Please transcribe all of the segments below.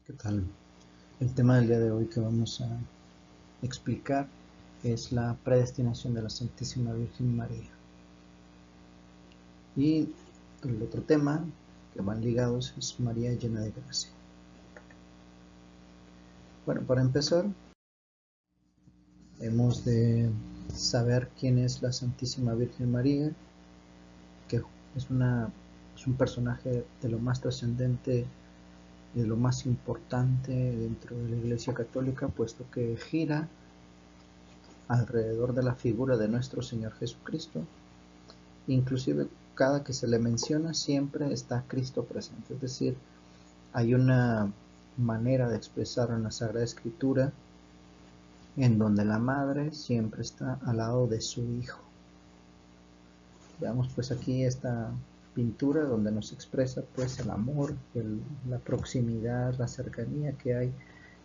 ¿Qué tal? El tema del día de hoy que vamos a explicar es la predestinación de la Santísima Virgen María. Y el otro tema que van ligados es María llena de gracia. Bueno, para empezar, hemos de saber quién es la Santísima Virgen María, que es un personaje de lo más trascendente y de lo más importante dentro de la Iglesia Católica, puesto que gira alrededor de la figura de nuestro Señor Jesucristo. Inclusive cada que se le menciona siempre está Cristo presente, es decir, hay una manera de expresar en la Sagrada Escritura en donde la madre siempre está al lado de su hijo. Veamos pues aquí esta pintura donde nos expresa pues el amor, la proximidad, la cercanía que hay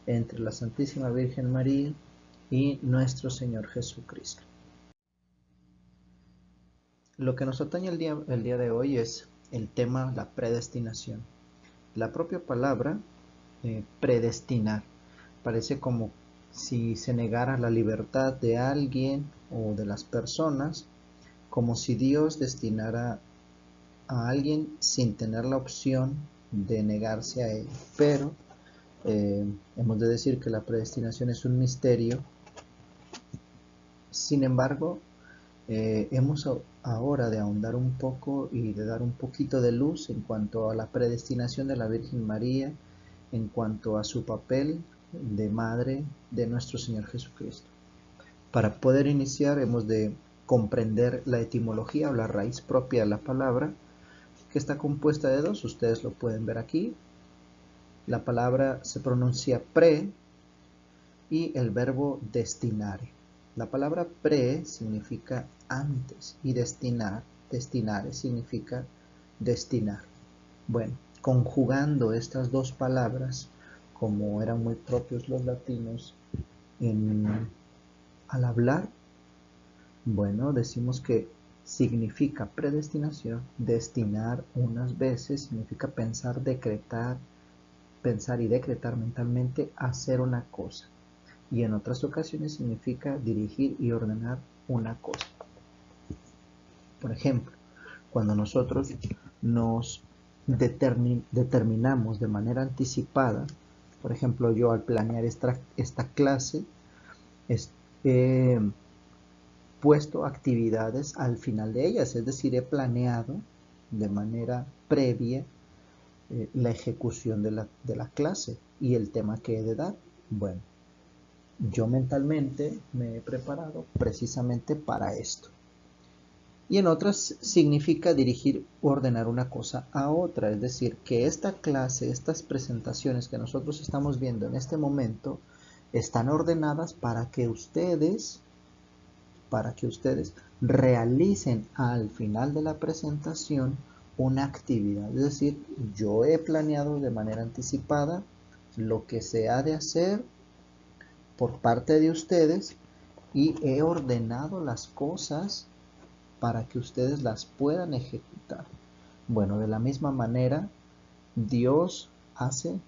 entre la Santísima Virgen María y nuestro Señor Jesucristo. Lo que nos atañe el día de hoy es el tema la predestinación. La propia palabra predestinar parece como si se negara la libertad de alguien o de las personas, como si Dios destinara a alguien sin tener la opción de negarse a él. Pero hemos de decir que la predestinación es un misterio. Sin embargo, hemos ahora de ahondar un poco y de dar un poquito de luz en cuanto a la predestinación de la Virgen María, en cuanto a su papel de madre de nuestro Señor Jesucristo. Para poder iniciar hemos de comprender la etimología o la raíz propia de la palabra, que está compuesta de dos, ustedes lo pueden ver aquí. La palabra se pronuncia pre y el verbo destinare. La palabra pre significa antes y destinare significa destinar. Bueno, conjugando estas dos palabras, como eran muy propios los latinos al hablar, bueno, decimos que significa predestinación, destinar unas veces, significa pensar y decretar mentalmente hacer una cosa. Y en otras ocasiones significa dirigir y ordenar una cosa. Por ejemplo, cuando nosotros nos determinamos de manera anticipada, por ejemplo, yo al planear esta clase, he puesto actividades al final de ellas, es decir, he planeado de manera previa la ejecución de la clase y el tema que he de dar. Bueno, yo mentalmente me he preparado precisamente para esto. Y en otras significa dirigir o ordenar una cosa a otra, es decir, que esta clase, estas presentaciones que nosotros estamos viendo en este momento, están ordenadas para que ustedes realicen al final de la presentación una actividad. Es decir, yo he planeado de manera anticipada lo que se ha de hacer por parte de ustedes y he ordenado las cosas para que ustedes las puedan ejecutar. Bueno, de la misma manera, Dios hace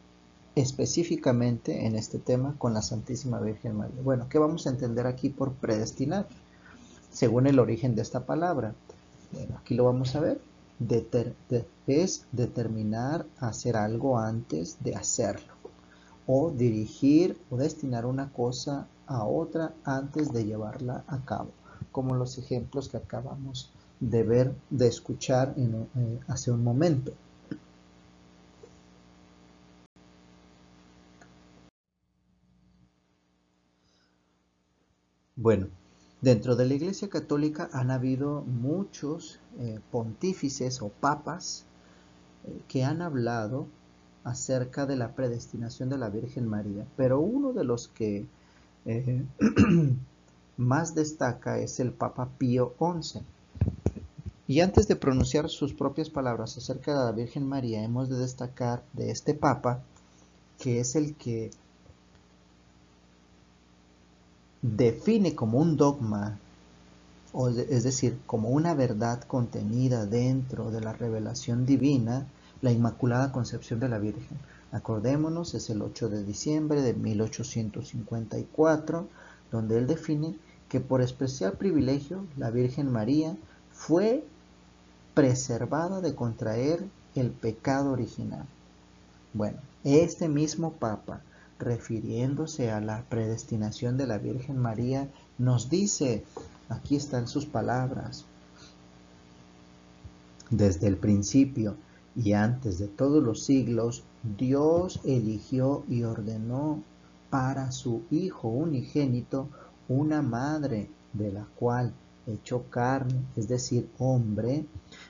específicamente en este tema con la Santísima Virgen María. Bueno, ¿qué vamos a entender aquí por predestinar? Según el origen de esta palabra. Bueno, aquí lo vamos a ver. Es determinar hacer algo antes de hacerlo. O dirigir o destinar una cosa a otra antes de llevarla a cabo, como los ejemplos que acabamos de ver, de escuchar hace un momento. Bueno, dentro de la Iglesia Católica han habido muchos pontífices o papas que han hablado acerca de la predestinación de la Virgen María, pero uno de los que más destaca es el Papa Pío XI. Y antes de pronunciar sus propias palabras acerca de la Virgen María, hemos de destacar de este Papa, que es el que define como un dogma, es decir, como una verdad contenida dentro de la revelación divina, la Inmaculada Concepción de la Virgen. Acordémonos, es el 8 de diciembre de 1854, donde él define que por especial privilegio la Virgen María fue preservada de contraer el pecado original. Bueno, este mismo Papa, refiriéndose a la predestinación de la Virgen María, nos dice, aquí están sus palabras: desde el principio y antes de todos los siglos, Dios eligió y ordenó para su Hijo unigénito una madre, de la cual, hecho carne, es decir, hombre,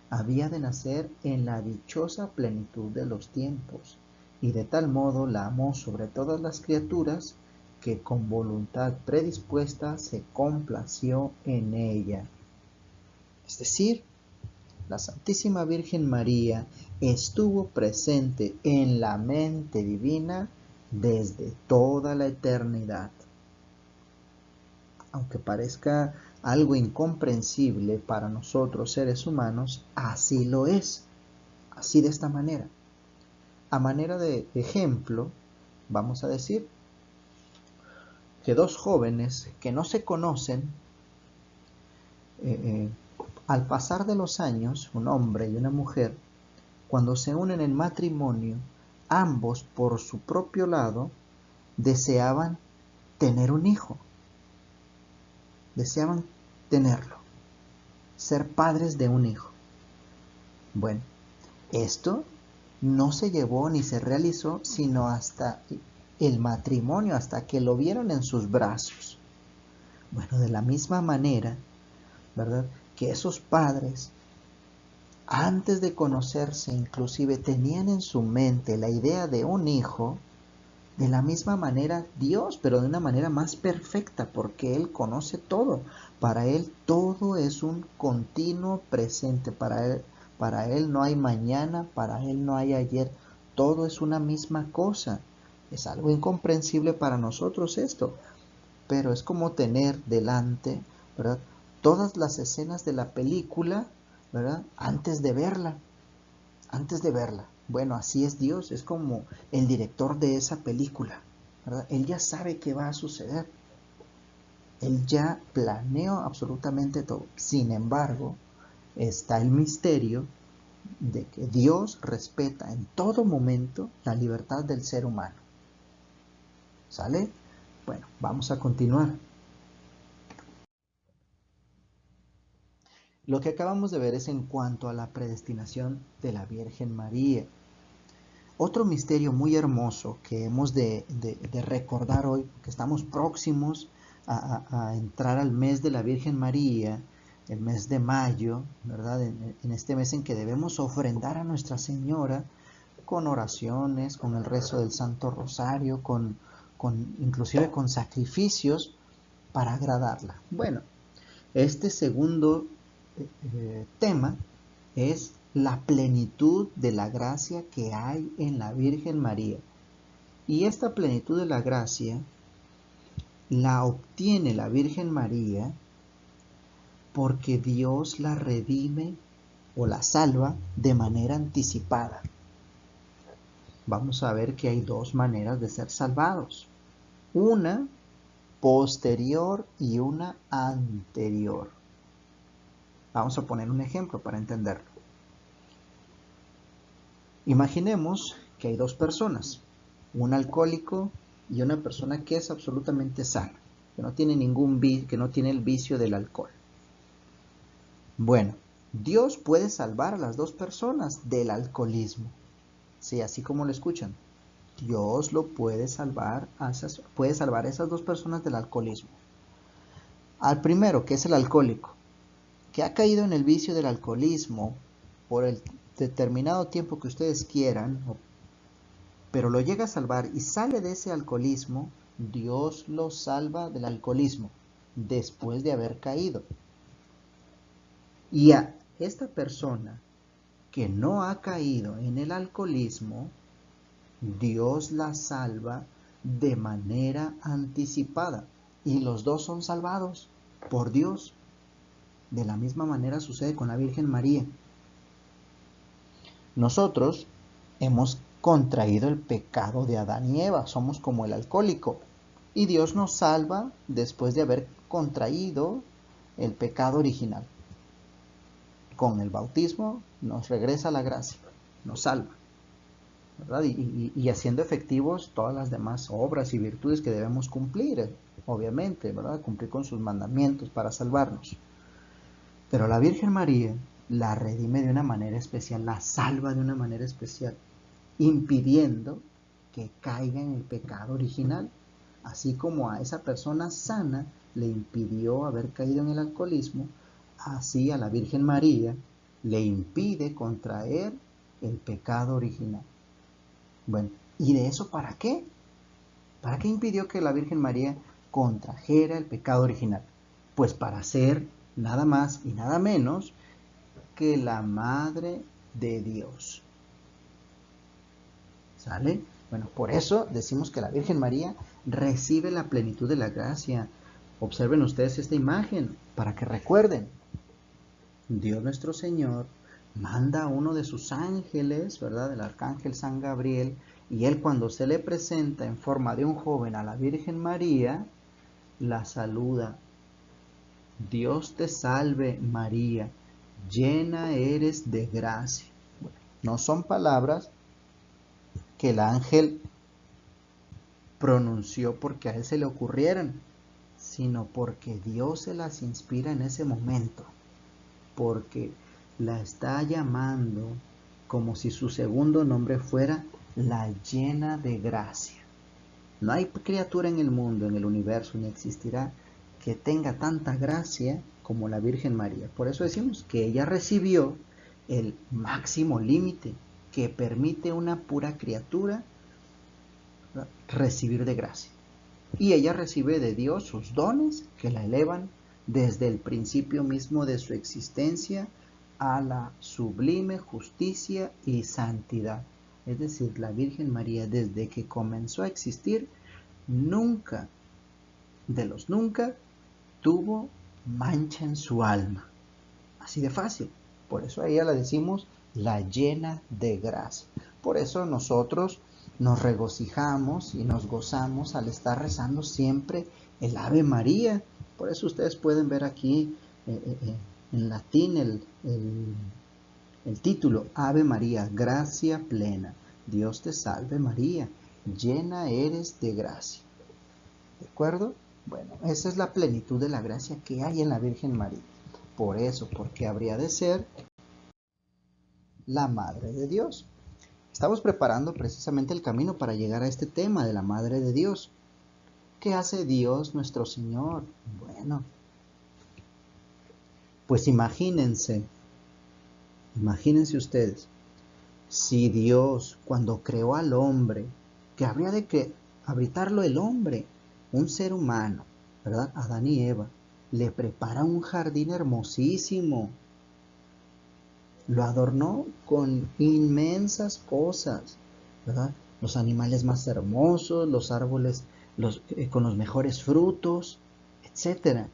había de nacer en la dichosa plenitud de los tiempos, y de tal modo la amó sobre todas las criaturas, que con voluntad predispuesta se complació en ella. Es decir, la Santísima Virgen María estuvo presente en la mente divina desde toda la eternidad. Aunque parezca algo incomprensible para nosotros seres humanos, así lo es, así de esta manera. A manera de ejemplo, vamos a decir que dos jóvenes que no se conocen, al pasar de los años, un hombre y una mujer, cuando se unen en matrimonio, ambos por su propio lado deseaban tener un hijo, deseaban tenerlo, ser padres de un hijo. Bueno, esto no se llevó ni se realizó sino hasta el matrimonio, hasta que lo vieron en sus brazos. Bueno, de la misma manera, ¿verdad?, que esos padres, antes de conocerse, inclusive tenían en su mente la idea de un hijo. De la misma manera Dios, pero de una manera más perfecta, porque Él conoce todo. Para Él todo es un continuo presente. Para Él no hay mañana, para Él no hay ayer. Todo es una misma cosa. Es algo incomprensible para nosotros esto, pero es como tener delante, ¿verdad?, todas las escenas de la película, ¿verdad?, antes de verla. Bueno, así es Dios, es como el director de esa película, ¿verdad? Él ya sabe qué va a suceder. Él ya planeó absolutamente todo. Sin embargo, está el misterio de que Dios respeta en todo momento la libertad del ser humano. ¿Sale? Bueno, vamos a continuar. Lo que acabamos de ver es en cuanto a la predestinación de la Virgen María. Otro misterio muy hermoso que hemos de recordar hoy, porque estamos próximos a entrar al mes de la Virgen María, el mes de mayo, ¿verdad? En este mes en que debemos ofrendar a Nuestra Señora con oraciones, con el rezo del Santo Rosario, inclusive con sacrificios para agradarla. Bueno, este segundo tema es la plenitud de la gracia que hay en la Virgen María. Y esta plenitud de la gracia la obtiene la Virgen María porque Dios la redime o la salva de manera anticipada. Vamos a ver que hay dos maneras de ser salvados. Una posterior y una anterior. Vamos a poner un ejemplo para entenderlo. Imaginemos que hay dos personas, un alcohólico y una persona que es absolutamente sana, que no tiene que no tiene el vicio del alcohol. Bueno, Dios puede salvar a las dos personas del alcoholismo. Sí, así como lo escuchan. Dios lo puede salvar a esas dos personas del alcoholismo. Al primero, que es el alcohólico, que ha caído en el vicio del alcoholismo por el determinado tiempo que ustedes quieran, pero lo llega a salvar y sale de ese alcoholismo, Dios lo salva del alcoholismo después de haber caído. Y a esta persona que no ha caído en el alcoholismo, Dios la salva de manera anticipada. Y los dos son salvados por Dios. De la misma manera sucede con la Virgen María. Nosotros hemos contraído el pecado de Adán y Eva. Somos como el alcohólico. Y Dios nos salva después de haber contraído el pecado original. Con el bautismo nos regresa la gracia, nos salva, ¿verdad? Y haciendo efectivos todas las demás obras y virtudes que debemos cumplir, obviamente, ¿verdad? Cumplir con sus mandamientos para salvarnos. Pero la Virgen María la redime de una manera especial, la salva de una manera especial, impidiendo que caiga en el pecado original, así como a esa persona sana le impidió haber caído en el alcoholismo, así a la Virgen María le impide contraer el pecado original. Bueno, ¿y de eso para qué? ¿Para qué impidió que la Virgen María contrajera el pecado original? Pues para ser nada más y nada menos que la Madre de Dios. ¿Sale? Bueno, por eso decimos que la Virgen María recibe la plenitud de la gracia. Observen ustedes esta imagen para que recuerden. Dios nuestro Señor manda a uno de sus ángeles, ¿verdad? El arcángel San Gabriel, y él cuando se le presenta en forma de un joven a la Virgen María, la saluda. Dios te salve María, llena eres de gracia. Bueno, no son palabras que el ángel pronunció porque a él se le ocurrieran, sino porque Dios se las inspira en ese momento, porque la está llamando como si su segundo nombre fuera la llena de gracia. No hay criatura en el mundo, en el universo, ni existirá que tenga tanta gracia como la Virgen María. Por eso decimos que ella recibió el máximo límite que permite una pura criatura recibir de gracia. Y ella recibe de Dios sus dones que la elevan desde el principio mismo de su existencia a la sublime justicia y santidad. Es decir, la Virgen María desde que comenzó a existir, nunca, de los nunca, tuvo mancha en su alma. Así de fácil. Por eso a ella la decimos la llena de gracia. Por eso nosotros nos regocijamos y nos gozamos al estar rezando siempre el Ave María. Por eso ustedes pueden ver aquí en latín el título Ave María, gracia plena. Dios te salve María, llena eres de gracia. ¿De acuerdo? Bueno, esa es la plenitud de la gracia que hay en la Virgen María. Por eso, porque habría de ser la Madre de Dios. Estamos preparando precisamente el camino para llegar a este tema de la Madre de Dios. ¿Qué hace Dios nuestro Señor? Bueno, pues imagínense ustedes, si Dios cuando creó al hombre, que habría de que habitarlo el hombre, un ser humano, ¿verdad? Adán y Eva, le prepara un jardín hermosísimo, lo adornó con inmensas cosas, ¿verdad? Los animales más hermosos, los árboles con los mejores frutos, etc.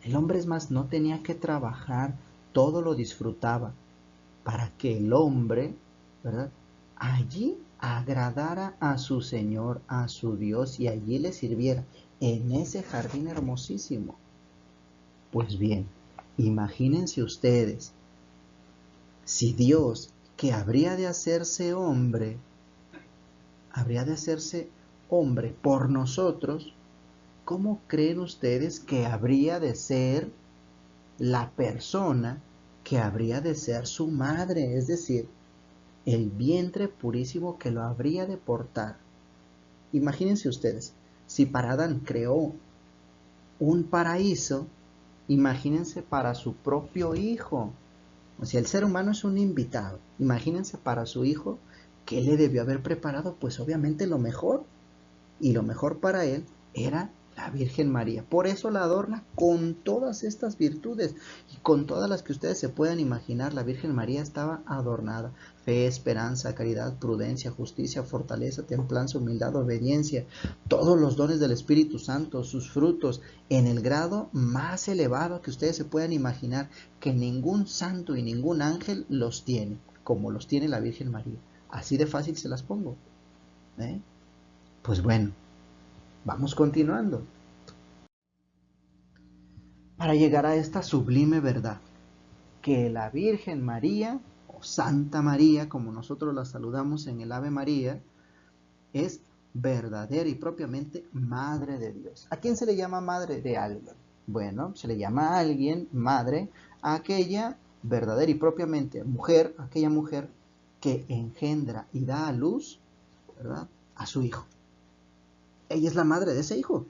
El hombre, es más, no tenía que trabajar, todo lo disfrutaba, para que el hombre, ¿verdad?, allí agradara a su Señor, a su Dios, y allí le sirviera, en ese jardín hermosísimo. Pues bien, imagínense ustedes, si Dios, que habría de hacerse hombre por nosotros, ¿cómo creen ustedes que habría de ser la persona que habría de ser su madre? Es decir, el vientre purísimo que lo habría de portar. Imagínense ustedes, si para Adán creó un paraíso, imagínense para su propio hijo. O sea, el ser humano es un invitado. Imagínense para su hijo, ¿qué le debió haber preparado? Pues obviamente lo mejor. Y lo mejor para él era la Virgen María. Por eso la adorna con todas estas virtudes y con todas las que ustedes se puedan imaginar. La Virgen María estaba adornada. Fe, esperanza, caridad, prudencia, justicia, fortaleza, templanza, humildad, obediencia. Todos los dones del Espíritu Santo, sus frutos, en el grado más elevado que ustedes se puedan imaginar, que ningún santo y ningún ángel los tiene, como los tiene la Virgen María. Así de fácil se las pongo. Pues bueno, vamos continuando. Para llegar a esta sublime verdad, que la Virgen María, o Santa María, como nosotros la saludamos en el Ave María, es verdadera y propiamente Madre de Dios. ¿A quién se le llama madre de alguien? Bueno, se le llama a alguien madre a aquella verdadera y propiamente mujer, aquella mujer que engendra y da a luz, ¿verdad?, a su hijo. Ella es la madre de ese hijo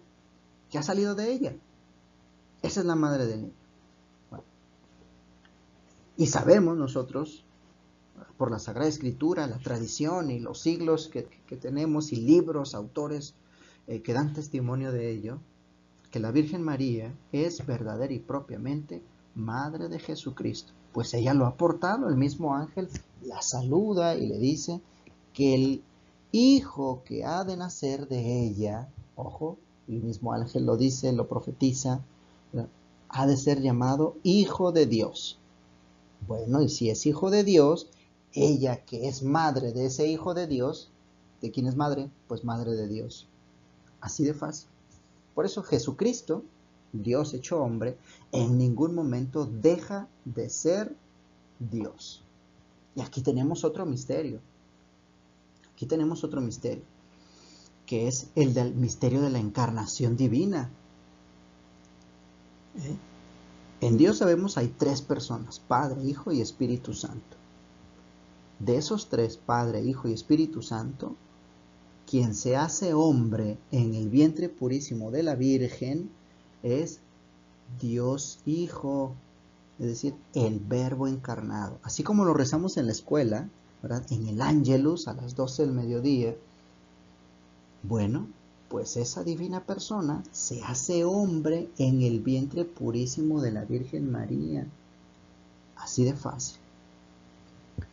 que ha salido de ella. Esa es la madre del niño. Bueno, y sabemos nosotros, por la Sagrada Escritura, la tradición y los siglos que tenemos y libros, autores que dan testimonio de ello, que la Virgen María es verdadera y propiamente Madre de Jesucristo. Pues ella lo ha portado, el mismo ángel la saluda y le dice que el hijo que ha de nacer de ella, ojo, el mismo ángel lo dice, lo profetiza, ha de ser llamado Hijo de Dios. Bueno, y si es Hijo de Dios, ella que es madre de ese Hijo de Dios, ¿de quién es madre? Pues Madre de Dios. Así de fácil. Por eso Jesucristo, Dios hecho hombre, en ningún momento deja de ser Dios. Y aquí tenemos otro misterio. Aquí tenemos otro misterio, que es el del misterio de la encarnación divina. En Dios sabemos hay tres personas, Padre, Hijo y Espíritu Santo. De esos tres, Padre, Hijo y Espíritu Santo, quien se hace hombre en el vientre purísimo de la Virgen es Dios Hijo, es decir, el Verbo encarnado. Así como lo rezamos en la escuela, ¿verdad?, en el Ángelus a las 12 del mediodía. Bueno, pues esa divina persona se hace hombre en el vientre purísimo de la Virgen María. Así de fácil.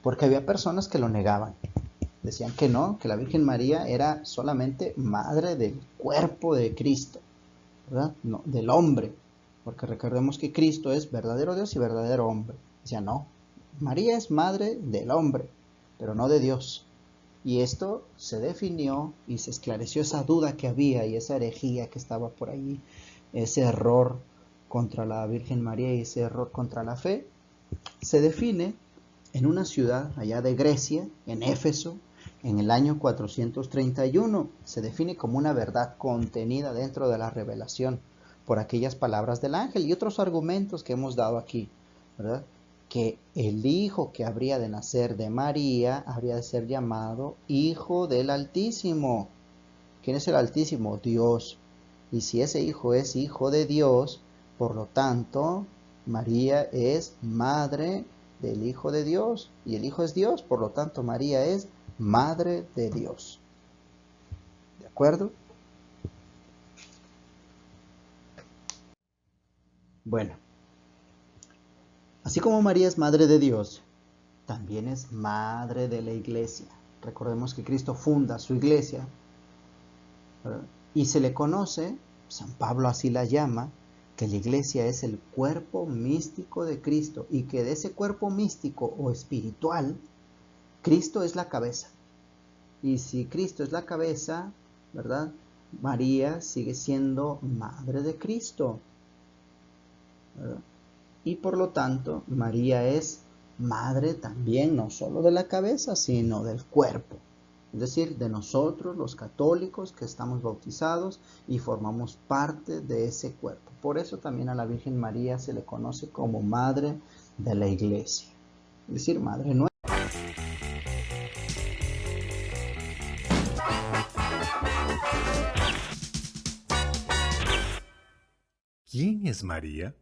Porque había personas que lo negaban. Decían que no, que la Virgen María era solamente madre del cuerpo de Cristo, ¿verdad? No, del hombre. Porque recordemos que Cristo es verdadero Dios y verdadero hombre. Decían, no, María es madre del hombre, pero no de Dios. Y esto se definió y se esclareció esa duda que había y esa herejía que estaba por ahí, ese error contra la Virgen María y ese error contra la fe, se define en una ciudad allá de Grecia, en Éfeso, en el año 431. Se define como una verdad contenida dentro de la revelación por aquellas palabras del ángel y otros argumentos que hemos dado aquí, ¿verdad?, que el hijo que habría de nacer de María habría de ser llamado Hijo del Altísimo. ¿Quién es el Altísimo? Dios. Y si ese hijo es hijo de Dios, por lo tanto, María es madre del Hijo de Dios. Y el Hijo es Dios, por lo tanto, María es madre de Dios. ¿De acuerdo? Bueno, así como María es madre de Dios, también es madre de la iglesia. Recordemos que Cristo funda su iglesia, ¿verdad?, y se le conoce, San Pablo así la llama, que la iglesia es el cuerpo místico de Cristo y que de ese cuerpo místico o espiritual, Cristo es la cabeza. Y si Cristo es la cabeza, ¿verdad?, María sigue siendo madre de Cristo, ¿verdad? Y por lo tanto, María es madre también, no solo de la cabeza, sino del cuerpo. Es decir, de nosotros los católicos que estamos bautizados y formamos parte de ese cuerpo. Por eso también a la Virgen María se le conoce como Madre de la Iglesia. Es decir, Madre Nuestra. ¿Quién es María?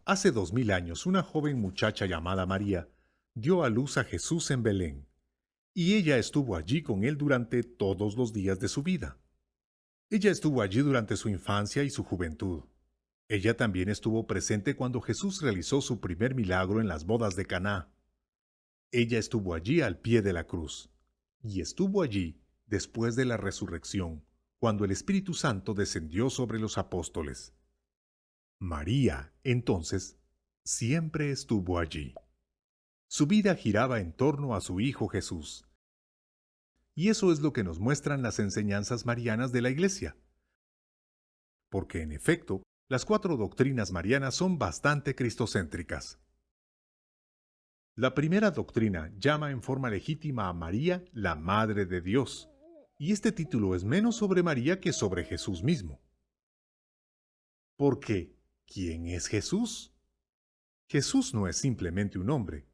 Hace 2000 años, una joven muchacha llamada María dio a luz a Jesús en Belén, y ella estuvo allí con él durante todos los días de su vida. Ella estuvo allí durante su infancia y su juventud. Ella también estuvo presente cuando Jesús realizó su primer milagro en las bodas de Caná. Ella estuvo allí al pie de la cruz, y estuvo allí después de la resurrección, cuando el Espíritu Santo descendió sobre los apóstoles. María, entonces, siempre estuvo allí. Su vida giraba en torno a su Hijo Jesús. Y eso es lo que nos muestran las enseñanzas marianas de la Iglesia. Porque, en efecto, las 4 doctrinas marianas son bastante cristocéntricas. La primera doctrina llama en forma legítima a María la Madre de Dios, y este título es menos sobre María que sobre Jesús mismo. Porque, ¿quién es Jesús? Jesús no es simplemente un hombre,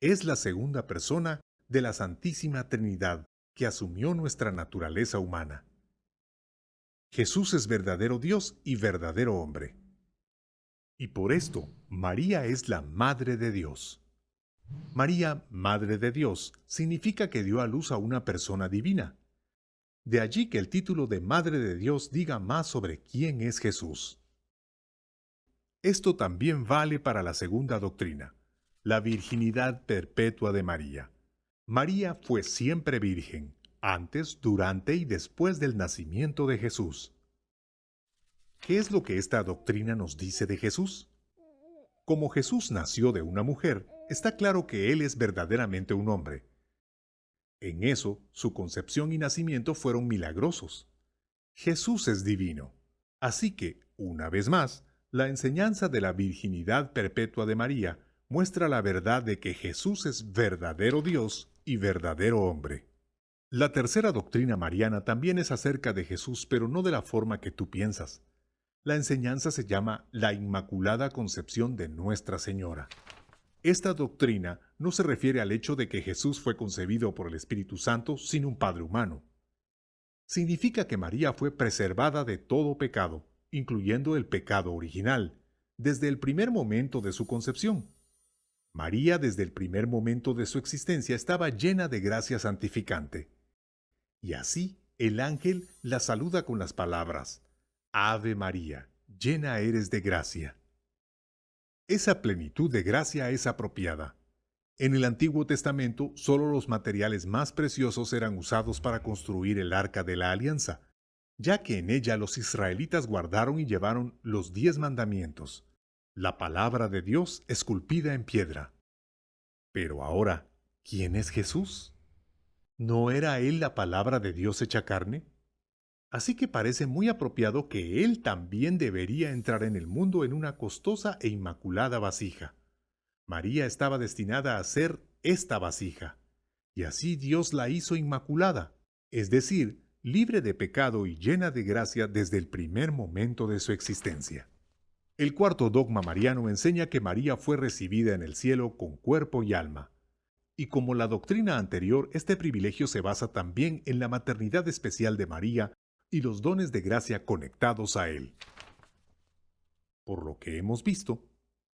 es la segunda persona de la Santísima Trinidad que asumió nuestra naturaleza humana. Jesús es verdadero Dios y verdadero hombre. Y por esto, María es la Madre de Dios. María, Madre de Dios, significa que dio a luz a una persona divina. De allí que el título de Madre de Dios diga más sobre quién es Jesús. Esto también vale para la segunda doctrina, la virginidad perpetua de María. María fue siempre virgen, antes, durante y después del nacimiento de Jesús. ¿Qué es lo que esta doctrina nos dice de Jesús? Como Jesús nació de una mujer, está claro que Él es verdaderamente un hombre. En eso, su concepción y nacimiento fueron milagrosos. Jesús es divino. Así que, una vez más, la enseñanza de la virginidad perpetua de María muestra la verdad de que Jesús es verdadero Dios y verdadero hombre. La tercera doctrina mariana también es acerca de Jesús, pero no de la forma que tú piensas. La enseñanza se llama la Inmaculada Concepción de Nuestra Señora. Esta doctrina no se refiere al hecho de que Jesús fue concebido por el Espíritu Santo sin un padre humano. Significa que María fue preservada de todo pecado, incluyendo el pecado original, desde el primer momento de su concepción. María, desde el primer momento de su existencia, estaba llena de gracia santificante. Y así, el ángel la saluda con las palabras: Ave María, llena eres de gracia. Esa plenitud de gracia es apropiada. En el Antiguo Testamento, solo los materiales más preciosos eran usados para construir el Arca de la Alianza, ya que en ella los israelitas guardaron y llevaron los 10 mandamientos, la palabra de Dios esculpida en piedra. Pero ahora, ¿quién es Jesús? ¿No era Él la palabra de Dios hecha carne? Así que parece muy apropiado que Él también debería entrar en el mundo en una costosa e inmaculada vasija. María estaba destinada a ser esta vasija, y así Dios la hizo inmaculada, es decir, libre de pecado y llena de gracia desde el primer momento de su existencia. El cuarto dogma mariano enseña que María fue recibida en el cielo con cuerpo y alma. Y como la doctrina anterior, este privilegio se basa también en la maternidad especial de María y los dones de gracia conectados a él. Por lo que hemos visto,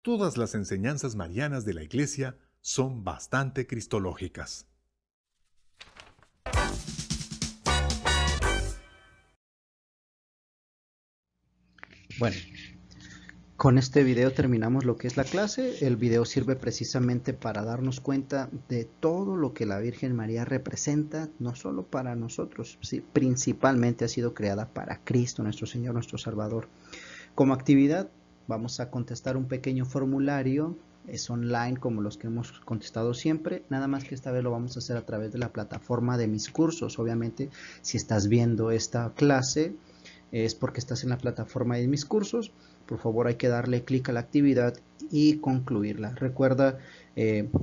todas las enseñanzas marianas de la Iglesia son bastante cristológicas. Bueno, con este video terminamos lo que es la clase. El video sirve precisamente para darnos cuenta de todo lo que la Virgen María representa, no solo para nosotros, sí, principalmente ha sido creada para Cristo, nuestro Señor, nuestro Salvador. Como actividad, vamos a contestar un pequeño formulario. Es online como los que hemos contestado siempre, nada más que esta vez lo vamos a hacer a través de la plataforma de mis cursos. Obviamente, si estás viendo esta clase, es porque estás en la plataforma de mis cursos. Por favor, hay que darle clic a la actividad y concluirla. Recuerda,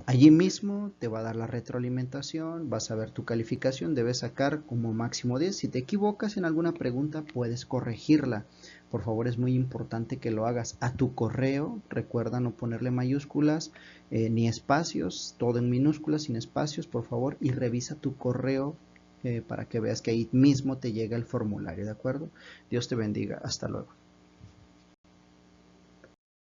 allí mismo te va a dar la retroalimentación, vas a ver tu calificación, debes sacar como máximo 10. Si te equivocas en alguna pregunta, puedes corregirla. Por favor, es muy importante que lo hagas a tu correo. Recuerda no ponerle mayúsculas ni espacios, todo en minúsculas, sin espacios, por favor, y revisa tu correo para que veas que ahí mismo te llega el formulario, ¿de acuerdo? Dios te bendiga. Hasta luego.